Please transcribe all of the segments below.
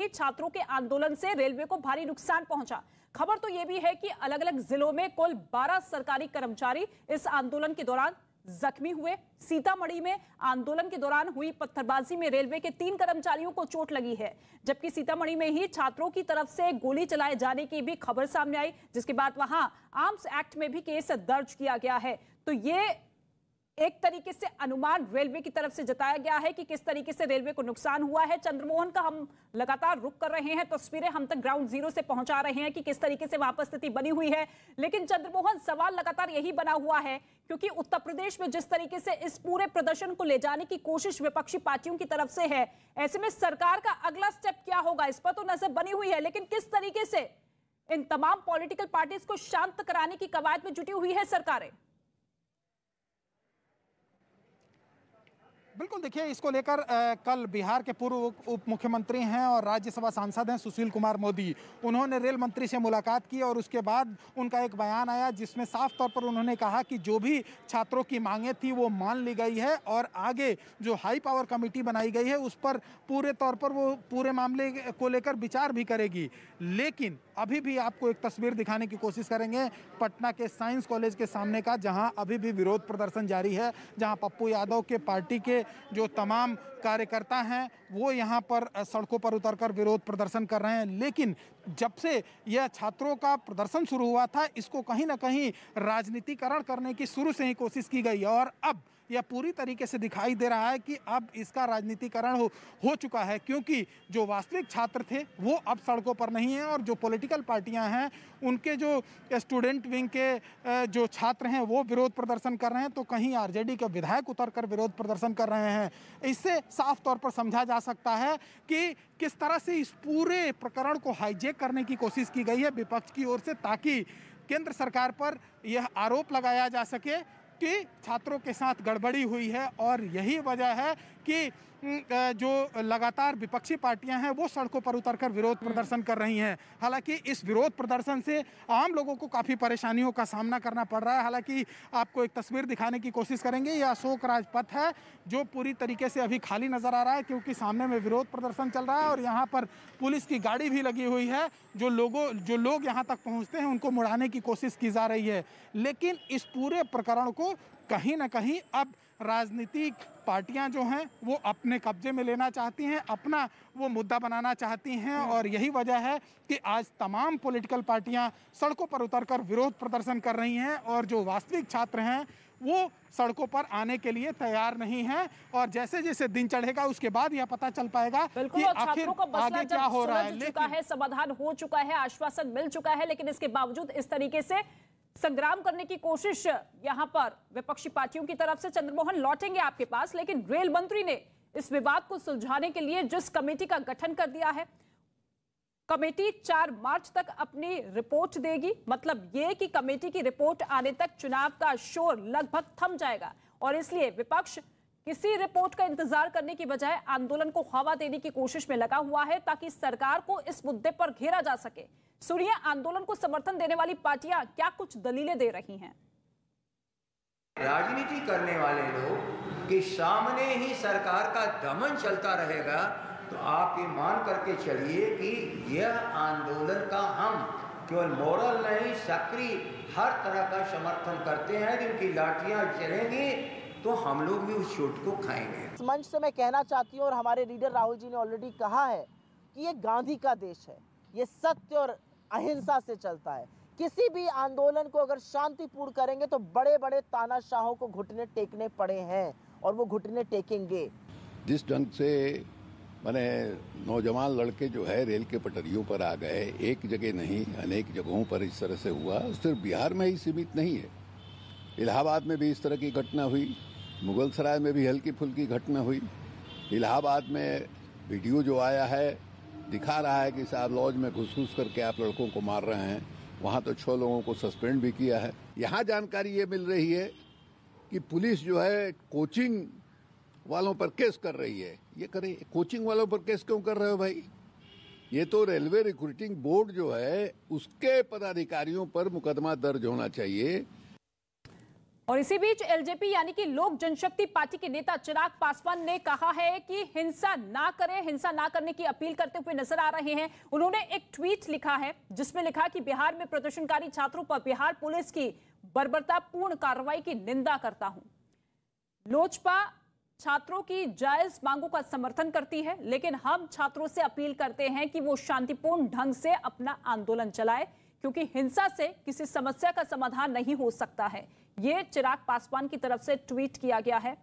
ही छात्रों के आंदोलन से रेलवे को भारी नुकसान पहुंचा। खबर तो यह भी है कि अलग अलग जिलों में कुल 12 सरकारी कर्मचारी इस आंदोलन के दौरान जख्मी हुए। सीतामढ़ी में आंदोलन के दौरान हुई पत्थरबाजी में रेलवे के 3 कर्मचारियों को चोट लगी है, जबकि सीतामढ़ी में ही छात्रों की तरफ से गोली चलाए जाने की भी खबर सामने आई, जिसके बाद वहां आर्म्स एक्ट में भी केस दर्ज किया गया है। तो ये एक तरीके से अनुमान रेलवे की तरफ से जताया गया है कि किस तरीके से रेलवे को नुकसान हुआ है। चंद्रमोहन का हम लगातार रुख कर रहे हैं, तस्वीरें हम तक ग्राउंड जीरो से पहुंचा रहे हैं कि किस तरीके से वहां पर स्थिति बनी हुई है। लेकिन चंद्रमोहन, सवाल लगातार यही बना हुआ है क्योंकि उत्तर प्रदेश में जिस तरीके से इस पूरे प्रदर्शन को ले जाने की कोशिश विपक्षी पार्टियों की तरफ से है, ऐसे में सरकार का अगला स्टेप क्या होगा, इस पर तो नजर बनी हुई है, लेकिन किस तरीके से इन तमाम पॉलिटिकल पार्टीज को शांत कराने की कवायद में जुटी हुई है सरकारें? बिल्कुल, देखिए, इसको लेकर कल बिहार के पूर्व उप मुख्यमंत्री हैं और राज्यसभा सांसद हैं सुशील कुमार मोदी, उन्होंने रेल मंत्री से मुलाकात की और उसके बाद उनका एक बयान आया जिसमें साफ तौर पर उन्होंने कहा कि जो भी छात्रों की मांगें थी वो मान ली गई है और आगे जो हाई पावर कमेटी बनाई गई है उस पर पूरे तौर पर वो पूरे मामले को लेकर विचार भी करेगी। लेकिन अभी भी आपको एक तस्वीर दिखाने की कोशिश करेंगे पटना के साइंस कॉलेज के सामने का, जहां अभी भी विरोध प्रदर्शन जारी है, जहां पप्पू यादव के पार्टी के जो तमाम कार्यकर्ता हैं वो यहां पर सड़कों पर उतरकर विरोध प्रदर्शन कर रहे हैं। लेकिन जब से यह छात्रों का प्रदर्शन शुरू हुआ था, इसको कहीं ना कहीं राजनीतिकरण करने की शुरू से ही कोशिश की गई और अब यह पूरी तरीके से दिखाई दे रहा है कि अब इसका राजनीतिकरण हो चुका है, क्योंकि जो वास्तविक छात्र थे वो अब सड़कों पर नहीं हैं और जो पॉलिटिकल पार्टियां हैं उनके जो स्टूडेंट विंग के जो छात्र हैं वो विरोध प्रदर्शन कर रहे हैं, तो कहीं आरजेडी के विधायक उतरकर विरोध प्रदर्शन कर रहे हैं। इससे साफ तौर पर समझा जा सकता है कि किस तरह से इस पूरे प्रकरण को हाईजैक करने की कोशिश की गई है विपक्ष की ओर से, ताकि केंद्र सरकार पर यह आरोप लगाया जा सके कि छात्रों के साथ गड़बड़ी हुई है। और यही वजह है कि जो लगातार विपक्षी पार्टियां हैं वो सड़कों पर उतरकर विरोध प्रदर्शन कर रही हैं। हालांकि इस विरोध प्रदर्शन से आम लोगों को काफ़ी परेशानियों का सामना करना पड़ रहा है। हालांकि आपको एक तस्वीर दिखाने की कोशिश करेंगे, यह अशोक राजपथ है जो पूरी तरीके से अभी खाली नज़र आ रहा है, क्योंकि सामने में विरोध प्रदर्शन चल रहा है और यहाँ पर पुलिस की गाड़ी भी लगी हुई है। जो लोग यहाँ तक पहुँचते हैं उनको मुड़ाने की कोशिश की जा रही है। लेकिन इस पूरे प्रकरण को कहीं ना कहीं अब राजनीतिक पार्टियां जो हैं वो अपने कब्जे में लेना चाहती हैं, अपना वो मुद्दा बनाना चाहती हैं और यही वजह है कि आज तमाम पॉलिटिकल पार्टियां सड़कों पर उतरकर विरोध प्रदर्शन कर रही हैं और जो वास्तविक छात्र हैं वो सड़कों पर आने के लिए तैयार नहीं हैं। और जैसे जैसे दिन चढ़ेगा उसके बाद यह पता चल पाएगा कि आखिर आगे क्या हो रहा है। लेकिन समाधान हो चुका है, आश्वासन मिल चुका है, लेकिन इसके बावजूद इस तरीके से संग्राम करने की कोशिश यहां पर विपक्षी पार्टियों की तरफ से। चंद्रमोहन, लौटेंगे आपके पास, लेकिन रेल मंत्री ने इस विवाद को सुलझाने के लिए जिस कमेटी का गठन कर दिया है, कमेटी 4 मार्च तक अपनी रिपोर्ट देगी। मतलब यह कि कमेटी की रिपोर्ट आने तक चुनाव का शोर लगभग थम जाएगा और इसलिए विपक्ष किसी रिपोर्ट का इंतजार करने की बजाय आंदोलन को हवा देने की कोशिश में लगा हुआ है ताकि सरकार को इस मुद्दे पर घेरा जा सके। सुनिए आंदोलन को समर्थन देने वाली पार्टियां क्या कुछ दलीलें दे रही हैं। राजनीति करने वाले लोग के सामने ही सरकार का दमन चलता रहेगा, तो आप ये मान करके चलिए कि यह आंदोलन का हम केवल मोरल नहीं, सक्रिय हर तरह का समर्थन करते हैं। जिनकी लाठियां चलेंगी तो हम लोग भी उस चोट को खाएंगे। इस मंच से मैं कहना चाहती हूँ और हमारे लीडर राहुल जी ने ऑलरेडी कहा है कि ये गांधी का देश है, ये सत्य और अहिंसा से चलता है। किसी भी आंदोलन को अगर शांतिपूर्ण करेंगे तो बड़े बड़े तानाशाहों को घुटने टेकने पड़े हैं और वो घुटने टेकेंगे। जिस ढंग से माने नौजवान लड़के जो है रेल के पटरियों पर आ गए, एक जगह नहीं अनेक जगहों पर इस तरह से हुआ, सिर्फ बिहार में ही सीमित नहीं है। इलाहाबाद में भी इस तरह की घटना हुई, मुगलसराय में भी हल्की फुल्की घटना हुई। इलाहाबाद में वीडियो जो आया है दिखा रहा है कि साहब लॉज में घुस करके आप लड़कों को मार रहे हैं। वहाँ तो 6 लोगों को सस्पेंड भी किया है। यहाँ जानकारी ये मिल रही है कि पुलिस जो है कोचिंग वालों पर केस कर रही है। ये करे, कोचिंग वालों पर केस क्यों कर रहे हो भाई? ये तो रेलवे रिक्रूटिंग बोर्ड जो है उसके पदाधिकारियों पर मुकदमा दर्ज होना चाहिए। और इसी बीच एलजेपी यानी कि लोक जनशक्ति पार्टी के नेता चिराग पासवान ने कहा है कि हिंसा ना करें, हिंसा ना करने की अपील करते हुए नजर आ रहे हैं। उन्होंने एक ट्वीट लिखा है जिसमें लिखा कि बिहार में प्रदर्शनकारी छात्रों पर बिहार पुलिस की बर्बरतापूर्ण कार्रवाई की निंदा करता हूं। लोजपा छात्रों की जायज मांगों का समर्थन करती है, लेकिन हम छात्रों से अपील करते हैं कि वो शांतिपूर्ण ढंग से अपना आंदोलन चलाए, क्योंकि हिंसा से किसी समस्या का समाधान नहीं हो सकता है। ये चिराग पासवान की तरफ से ट्वीट किया गया है।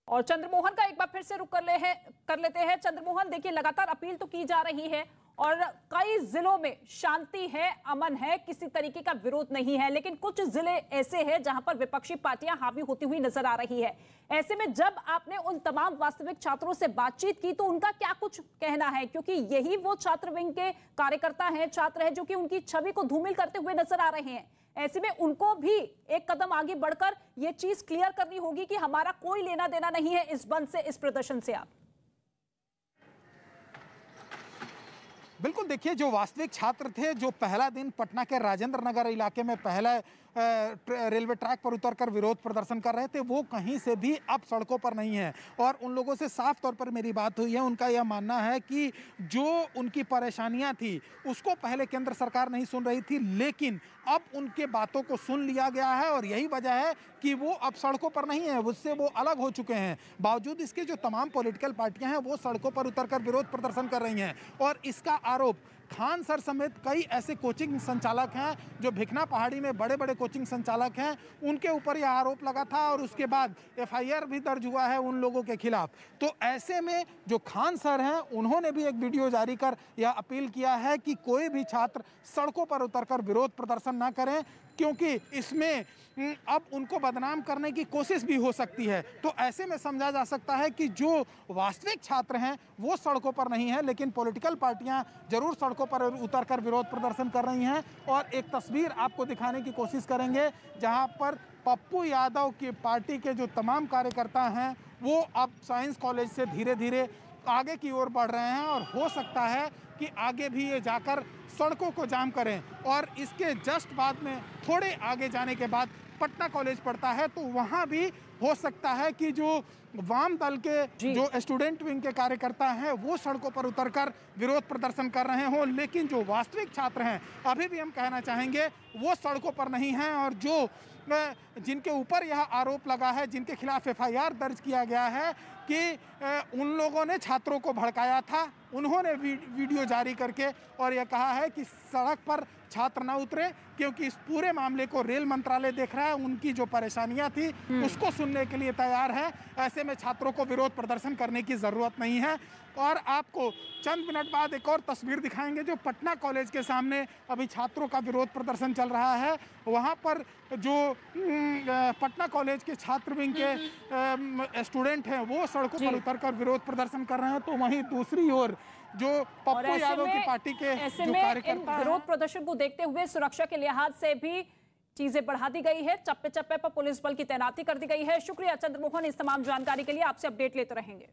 और चंद्रमोहन का एक बार फिर से रुक कर लेते हैं। चंद्रमोहन, देखिए लगातार अपील तो की जा रही है और कई जिलों में शांति है, अमन है, किसी तरीके का विरोध नहीं है, लेकिन कुछ जिले ऐसे हैं जहां पर विपक्षी पार्टियां हावी होती हुई नजर आ रही है। ऐसे में जब आपने उन तमाम वास्तविक छात्रों से बातचीत की तो उनका क्या कुछ कहना है, क्योंकि यही वो छात्र विंग के कार्यकर्ता हैं, छात्र हैं जो कि उनकी छवि को धूमिल करते हुए नजर आ रहे हैं। ऐसे में उनको भी एक कदम आगे बढ़कर यह चीज क्लियर करनी होगी कि हमारा कोई लेना देना नहीं है इस बंद से, इस प्रदर्शन से। आप बिल्कुल, देखिए जो वास्तविक छात्र थे, जो पहला दिन पटना के राजेंद्र नगर इलाके में पहला रेलवे ट्रैक पर उतरकर विरोध प्रदर्शन कर रहे थे, वो कहीं से भी अब सड़कों पर नहीं है। और उन लोगों से साफ तौर पर मेरी बात हुई है। उनका यह मानना है कि जो उनकी परेशानियां थी उसको पहले केंद्र सरकार नहीं सुन रही थी, लेकिन अब उनके बातों को सुन लिया गया है और यही वजह है कि वो अब सड़कों पर नहीं है, उससे वो अलग हो चुके हैं। बावजूद इसके जो तमाम पॉलिटिकल पार्टियां हैं वो सड़कों पर उतरकर विरोध प्रदर्शन कर रही हैं। और इसका आरोप खान सर समेत कई ऐसे कोचिंग संचालक हैं जो भिखना पहाड़ी में बड़े बड़े कोचिंग संचालक हैं, उनके ऊपर यह आरोप लगा था और उसके बाद एफआईआर भी दर्ज हुआ है उन लोगों के खिलाफ। तो ऐसे में जो खान सर हैं उन्होंने भी एक वीडियो जारी कर यह अपील किया है कि कोई भी छात्र सड़कों पर उतरकर विरोध प्रदर्शन ना करें, क्योंकि इसमें अब उनको बदनाम करने की कोशिश भी हो सकती है। तो ऐसे में समझा जा सकता है कि जो वास्तविक छात्र हैं वो सड़कों पर नहीं है, लेकिन पॉलिटिकल पार्टियां जरूर सड़कों पर उतरकर विरोध प्रदर्शन कर रही हैं। और एक तस्वीर आपको दिखाने की कोशिश करेंगे जहां पर पप्पू यादव की पार्टी के जो तमाम कार्यकर्ता हैं वो अब साइंस कॉलेज से धीरे धीरे आगे की ओर बढ़ रहे हैं और हो सकता है कि आगे भी ये जाकर सड़कों को जाम करें। और इसके जस्ट बाद में थोड़े आगे जाने के बाद पटना कॉलेज पड़ता है, तो वहाँ भी हो सकता है कि जो वाम दल के जो स्टूडेंट विंग के कार्यकर्ता हैं वो सड़कों पर उतरकर विरोध प्रदर्शन कर रहे हों, लेकिन जो वास्तविक छात्र हैं अभी भी हम कहना चाहेंगे वो सड़कों पर नहीं हैं। और जो जिनके ऊपर यह आरोप लगा है, जिनके खिलाफ एफआईआर दर्ज किया गया है कि उन लोगों ने छात्रों को भड़काया था, उन्होंने वीडियो जारी करके और यह कहा है कि सड़क पर छात्र न उतरे, क्योंकि इस पूरे मामले को रेल मंत्रालय देख रहा है, उनकी जो परेशानियां थी उसको सुनने के लिए तैयार है। ऐसे में छात्रों को विरोध प्रदर्शन करने की जरूरत नहीं है। और आपको चंद मिनट बाद एक और तस्वीर दिखाएंगे जो पटना कॉलेज के सामने अभी छात्रों का विरोध प्रदर्शन चल रहा है। वहाँ पर जो पटना कॉलेज के छात्र विंग के स्टूडेंट हैं वो सड़कों पर उतरकर विरोध प्रदर्शन कर रहे हैं, तो वहीं दूसरी ओर जो पप्पू यादव की पार्टी के जो कार्यकर्ता विरोध प्रदर्शन को देखते हुए सुरक्षा के लिहाज से भी चीजें बढ़ा दी गई है, चप्पे चप्पे पर पुलिस बल की तैनाती कर दी गई है। शुक्रिया चंद्रमोहन, इस तमाम जानकारी के लिए आपसे अपडेट लेते रहेंगे।